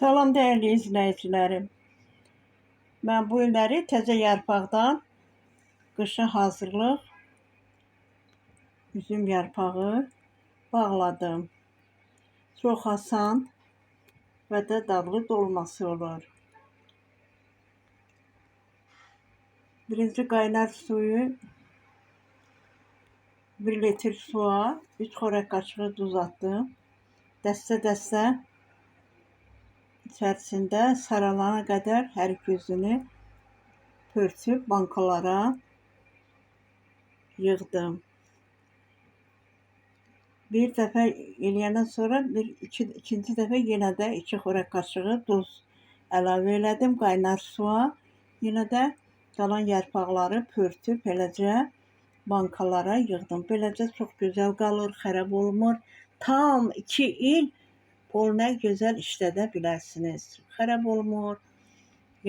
Salam dəyərli izləyicilərim. Mən bu illəri təzə yarpaqdan qışa hazırlıq üzüm yarpağı bağladım. Çox asan və də dadlı dolması olur. Birinci qaynar suyu 1 litr suya 3 xörək qaşığı duz atdım. Dəstə-dəstə içərisində saralana qədər hər iki üzünü pörtüb bankalara yığdım. Bir dəfə eləyəndən sonra ikinci dəfə yenə də 2 xörək qaşığı duz əlavə elədim qaynar suya. Yenə də qalan yarpaqları pörtüb beləcə bankalara yığdım. Beləcə çox gözəl qalır, xərab olmur. Tam 2 il bol nə gözəl işlədə bilərsiniz. Xərab olmur,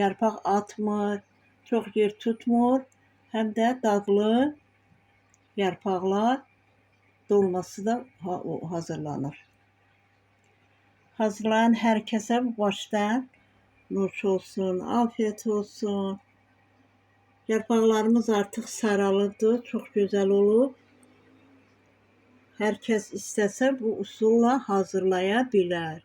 yarpaq atmır, çox yer tutmur, həm də dadlı yarpaqlar dolması da hazırlanır. Hazırlayan hər kəsə bu başdan nuş olsun, afiyet olsun. Yarpaqlarımız artıq sarılıbdır, çox gözəl olub. Hər kəs istəsə bu üsulla hazırlaya bilər.